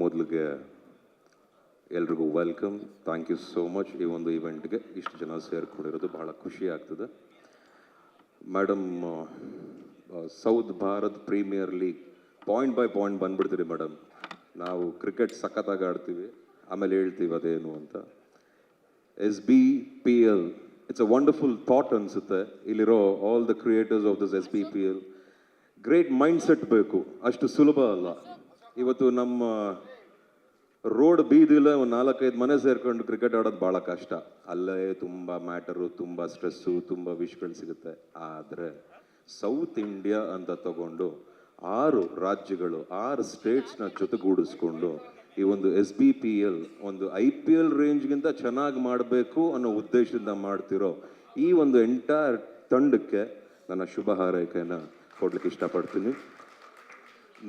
ಮೊದಲಿಗೆ ಎಲ್ರಿಗೂ welcome. Thank you so much. ಈ ಒಂದು ಇವೆಂಟ್ಗೆ ಇಷ್ಟು ಜನ ಸೇರ್ಕೊಂಡಿರೋದು ಬಹಳ ಖುಷಿ ಆಗ್ತದೆ. Madam, south Bharat premier league point by point ಬಂದ್ಬಿಡ್ತೀರಿ ಮೇಡಮ್. ನಾವು ಕ್ರಿಕೆಟ್ ಸಖತ್ತಾಗಿ ಆಡ್ತೀವಿ, ಆಮೇಲೆ ಹೇಳ್ತೀವಿ ಅದೇನು ಅಂತ. SBPL, it's a wonderful thought ಅನಿಸುತ್ತೆ. ಇಲ್ಲಿರೋ all the creators of this SBPL great mind set ಬೇಕು, ಅಷ್ಟು ಸುಲಭ ಅಲ್ಲ. ಇವತ್ತು ನಮ್ಮ ರೋಡ್ ಬೀದಿಲ್ಲ ಒಂದು 4-5 ಮನೆ ಸೇರ್ಕೊಂಡು ಕ್ರಿಕೆಟ್ ಆಡೋದು ಭಾಳ ಕಷ್ಟ. ಅಲ್ಲೇ ತುಂಬ ಮ್ಯಾಟರು, ತುಂಬ ಸ್ಟ್ರೆಸ್ಸು, ತುಂಬ ವಿಷ್ಗಳು ಸಿಗುತ್ತೆ. ಆದರೆ ಸೌತ್ ಇಂಡಿಯಾ ಅಂತ ತಗೊಂಡು 6 ರಾಜ್ಯಗಳು, 6 ಸ್ಟೇಟ್ಸ್ನ ಜೊತೆಗೂಡಿಸ್ಕೊಂಡು ಈ ಒಂದು SBPL ಒಂದು IPL ರೇಂಜ್ಗಿಂತ ಚೆನ್ನಾಗಿ ಮಾಡಬೇಕು ಅನ್ನೋ ಉದ್ದೇಶದಿಂದ ಮಾಡ್ತಿರೋ ಈ ಒಂದು ಎಂಟೈರ್ ತಂಡಕ್ಕೆ ನನ್ನ ಶುಭ ಹಾರೈಕೆಯನ್ನು ಕೊಡ್ಲಿಕ್ಕೆ ಇಷ್ಟಪಡ್ತೀನಿ.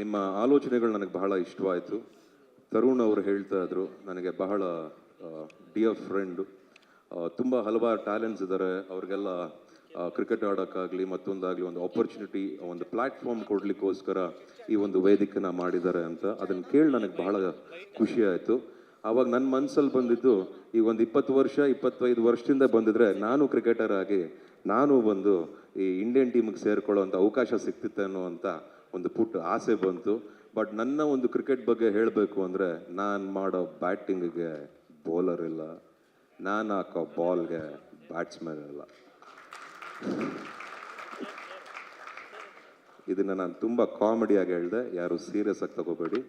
ನಿಮ್ಮ ಆಲೋಚನೆಗಳು ನನಗೆ ಬಹಳ ಇಷ್ಟವಾಯಿತು. ತರುಣ್ ಅವರು ಹೇಳ್ತಾ ಇದ್ರು, ನನಗೆ ಬಹಳ ಡಿಯರ್ ಫ್ರೆಂಡು. ತುಂಬ ಹಲವಾರು ಟ್ಯಾಲೆಂಟ್ಸ್ ಇದ್ದಾರೆ. ಅವ್ರಿಗೆಲ್ಲ ಕ್ರಿಕೆಟ್ ಆಡೋಕ್ಕಾಗಲಿ ಮತ್ತೊಂದಾಗಲಿ ಒಂದು ಆಪರ್ಚುನಿಟಿ, ಒಂದು ಪ್ಲ್ಯಾಟ್ಫಾರ್ಮ್ ಕೊಡಲಿಕ್ಕೋಸ್ಕರ ಈ ಒಂದು ವೇದಿಕೆನ ಮಾಡಿದ್ದಾರೆ ಅಂತ ಅದನ್ನು ಕೇಳಿ ನನಗೆ ಬಹಳ ಖುಷಿ ಆಯಿತು. ಆವಾಗ ನನ್ನ ಮನಸ್ಸಲ್ಲಿ ಬಂದಿದ್ದು, ಈ ಒಂದು 20-25 ವರ್ಷದಿಂದ ಬಂದಿದ್ರೆ ನಾನು ಕ್ರಿಕೆಟರ್ ಆಗಿ ನಾನು ಬಂದು ಈ ಇಂಡಿಯನ್ ಟೀಮಿಗೆ ಸೇರ್ಕೊಳ್ಳೋವಂಥ ಅವಕಾಶ ಸಿಗ್ತಿತ್ತೆ ಅನ್ನೋವಂಥ ಒಂದು ಪುಟ್ಟ ಆಸೆ ಬಂತು. ಬಟ್ ನನ್ನ ಒಂದು ಕ್ರಿಕೆಟ್ ಬಗ್ಗೆ ಹೇಳಬೇಕು ಅಂದರೆ, ನಾನು ಮಾಡೋ ಬ್ಯಾಟಿಂಗಿಗೆ ಬೌಲರ್ ಇಲ್ಲ, ನಾನು ಹಾಕೋ ಬಾಲ್ಗೆ ಬ್ಯಾಟ್ಸ್ಮನ್ ಇಲ್ಲ. ಇದನ್ನು ನಾನು ತುಂಬ ಕಾಮಿಡಿಯಾಗಿ ಹೇಳಿದೆ, ಯಾರು ಸೀರಿಯಸ್ ಆಗಿ ತಗೋಬೇಡಿ.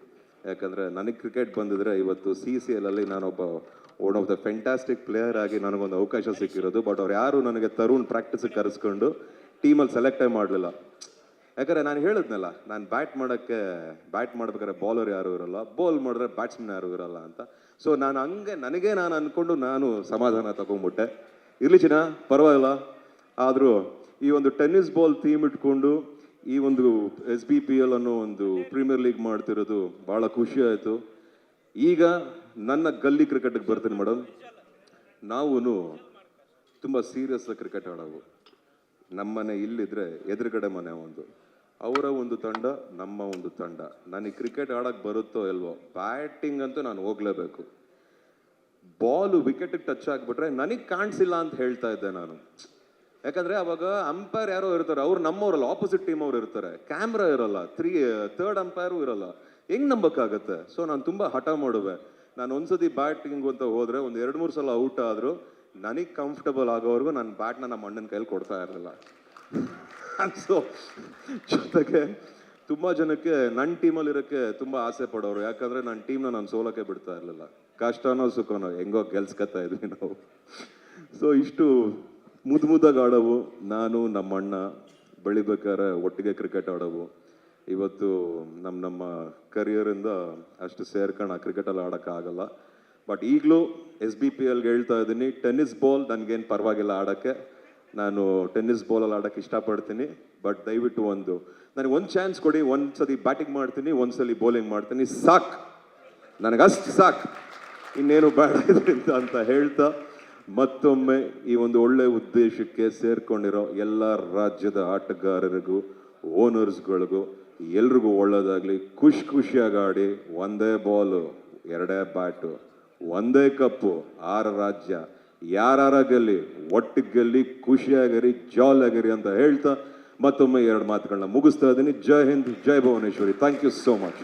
ಯಾಕಂದರೆ ನನಗೆ ಕ್ರಿಕೆಟ್ ಬಂದಿದ್ರೆ ಇವತ್ತು CCLಲ್ಲಿ ನಾನೊಬ್ಬ one of the fantastic player ಆಗಿ ನನಗೊಂದು ಅವಕಾಶ ಸಿಕ್ಕಿರೋದು. ಬಟ್ ಅವ್ರು ಯಾರು ನನಗೆ ತರುಣ್ ಪ್ರಾಕ್ಟೀಸಿಗೆ ಕರೆಸ್ಕೊಂಡು ಟೀಮಲ್ಲಿ ಸೆಲೆಕ್ಟೇ ಮಾಡಲಿಲ್ಲ. ಯಾಕಂದರೆ ನಾನು ಹೇಳಿದ್ನಲ್ಲ, ನಾನು ಬ್ಯಾಟ್ ಮಾಡ್ಬೇಕಾದ್ರೆ ಬೌಲರ್ ಯಾರೂ ಇರೋಲ್ಲ, ಬೌಲ್ ಮಾಡಿದ್ರೆ ಬ್ಯಾಟ್ಸ್ಮನ್ ಯಾರೂ ಇರೋಲ್ಲ ಅಂತ. ಸೊ ನನಗೆ ನಾನು ಅಂದ್ಕೊಂಡು ನಾನು ಸಮಾಧಾನ ತಗೊಂಡ್ಬಿಟ್ಟೆ. ಇರಲಿ ಚಿನ್ನ, ಪರವಾಗಿಲ್ಲ. ಆದರೂ ಈ ಒಂದು ಟೆನ್ನಿಸ್ ಬಾಲ್ ಥೀಮ್ ಇಟ್ಕೊಂಡು ಈ ಒಂದು SBPL ಅನ್ನೋ ಒಂದು ಪ್ರೀಮಿಯರ್ ಲೀಗ್ ಮಾಡ್ತಿರೋದು ಭಾಳ ಖುಷಿ ಆಯಿತು. ಈಗ ನನ್ನ ಗಲ್ಲಿ ಕ್ರಿಕೆಟ್ಗೆ ಬರ್ತೀನಿ ಮೇಡಮ್. ನಾವು ತುಂಬ ಸೀರಿಯಸ್ ಕ್ರಿಕೆಟ್ ಆಡೋವು. ನಮ್ಮನೆ ಇಲ್ಲಿದ್ರೆ ಎದುರುಗಡೆ ಮನೆ ಒಂದು, ಅವರ ಒಂದು ತಂಡ, ನಮ್ಮ ಒಂದು ತಂಡ. ನನಗೆ ಕ್ರಿಕೆಟ್ ಆಡೋಕ್ಕೆ ಬರುತ್ತೋ ಇಲ್ವೋ, ಬ್ಯಾಟಿಂಗ್ ಅಂತೂ ನಾನು ಹೋಗಲೇಬೇಕು. ಬಾಲು ವಿಕೆಟಿಗೆ ಟಚ್ ಆಗಿಬಿಟ್ರೆ ನನಗೆ ಕಾಣಿಸಿಲ್ಲ ಅಂತ ಹೇಳ್ತಾ ಇದ್ದೆ ನಾನು. ಯಾಕಂದರೆ ಅವಾಗ ಅಂಪೈರ್ ಯಾರೋ ಇರ್ತಾರೆ, ಅವ್ರು ನಮ್ಮವರಲ್ಲ, ಆಪೋಸಿಟ್ ಟೀಮ್ ಅವ್ರು ಇರ್ತಾರೆ. ಕ್ಯಾಮ್ರಾ ಇರೋಲ್ಲ, ಥರ್ಡ್ ಅಂಪೈರು ಇರೋಲ್ಲ. ಹೆಂಗೆ ನಂಬಕ್ಕಾಗತ್ತೆ? ಸೊ ನಾನು ತುಂಬ ಹಠ ಮಾಡುವೆ. ನಾನು ಒಂದ್ಸತಿ ಬ್ಯಾಟಿಂಗ್ ಅಂತ ಹೋದರೆ ಒಂದು 2-3 ಸಲ ಔಟ್ ಆದರೂ ನನಗೆ ಕಂಫರ್ಟಬಲ್ ಆಗೋವರೆಗೂ ನನ್ನ ಬ್ಯಾಟ್ನ ನಮ್ಮ ಅಣ್ಣನ ಕೈಲಿ ಕೊಡ್ತಾ ಇರಲಿಲ್ಲ. ಸೊ ಜೊತೆಗೆ ತುಂಬ ಜನಕ್ಕೆ ನನ್ನ ಟೀಮಲ್ಲಿ ಇರೋಕ್ಕೆ ತುಂಬ ಆಸೆ ಪಡೋರು. ಯಾಕಂದರೆ ನನ್ನ ಟೀಮ್ನ ನಾನು ಸೋಲೋಕ್ಕೆ ಬಿಡ್ತಾ ಇರಲಿಲ್ಲ. ಕಷ್ಟನೋ ಸುಖನೋ ಹೆಂಗೋ ಗೆಲ್ಸ್ಕೊತಾ ಇದ್ವಿ ನಾವು. ಸೊ ಇಷ್ಟು ಮುದ್ದಾಗಿ ಆಡೋವು. ನಾನು ನಮ್ಮ ಅಣ್ಣ ಬೆಳಿಬೇಕಾದ್ರೆ ಒಟ್ಟಿಗೆ ಕ್ರಿಕೆಟ್ ಆಡೋವು. ಇವತ್ತು ನಮ್ಮ ಕರಿಯರಿಂದ ಅಷ್ಟು ಸೇರ್ಕೊಂಡು ಆ ಕ್ರಿಕೆಟಲ್ಲಿ ಆಡೋಕ್ಕಾಗಲ್ಲ. ಬಟ್ ಈಗಲೂ SBPLಗೆ ಹೇಳ್ತಾ ಇದ್ದೀನಿ, ಟೆನ್ನಿಸ್ ಬಾಲ್ ನನಗೇನು ಪರವಾಗಿಲ್ಲ ಆಡೋಕ್ಕೆ. ನಾನು ಟೆನ್ನಿಸ್ ಬಾಲಲ್ಲಿ ಆಡೋಕ್ಕೆ ಇಷ್ಟಪಡ್ತೀನಿ. ಬಟ್ ದಯವಿಟ್ಟು ನನಗೆ ಒಂದು ಚಾನ್ಸ್ ಕೊಡಿ. ಒಂದ್ಸತಿ ಬ್ಯಾಟಿಂಗ್ ಮಾಡ್ತೀನಿ, ಒಂದ್ಸಲಿ ಬೌಲಿಂಗ್ ಮಾಡ್ತೀನಿ, ಸಾಕು, ನನಗಷ್ಟು ಸಾಕು, ಇನ್ನೇನು ಬೇಡ ಇದರಿಂದ ಅಂತ ಹೇಳ್ತಾ ಮತ್ತೊಮ್ಮೆ ಈ ಒಂದು ಒಳ್ಳೆ ಉದ್ದೇಶಕ್ಕೆ ಸೇರ್ಕೊಂಡಿರೋ ಎಲ್ಲ ರಾಜ್ಯದ ಆಟಗಾರರಿಗೂ, ಓನರ್ಸ್ಗಳಿಗೂ ಎಲ್ರಿಗೂ ಒಳ್ಳೇದಾಗಲಿ. ಖುಷಿಯಾಗಿ ಆಡಿ. ಒಂದೇ ಬಾಲು, 2 ಬ್ಯಾಟು, ಒಂದೇ ಕಪ್ಪು, 6 ರಾಜ್ಯ, ಯಾರ ಗೆಲ್ಲಿ ಒಟ್ಟಿಗೆ ಗೆಲ್ಲಿ, ಖುಷಿಯಾಗಿರಿ, ಜಾಲಿಯಾಗಿರಿ ಅಂತ ಹೇಳ್ತಾ ಮತ್ತೊಮ್ಮೆ 2 ಮಾತುಗಳನ್ನ ಮುಗಿಸ್ತಾ ಇದ್ದೀನಿ. Jai Hind, Jai Bhuvaneshwari. Thank you so much.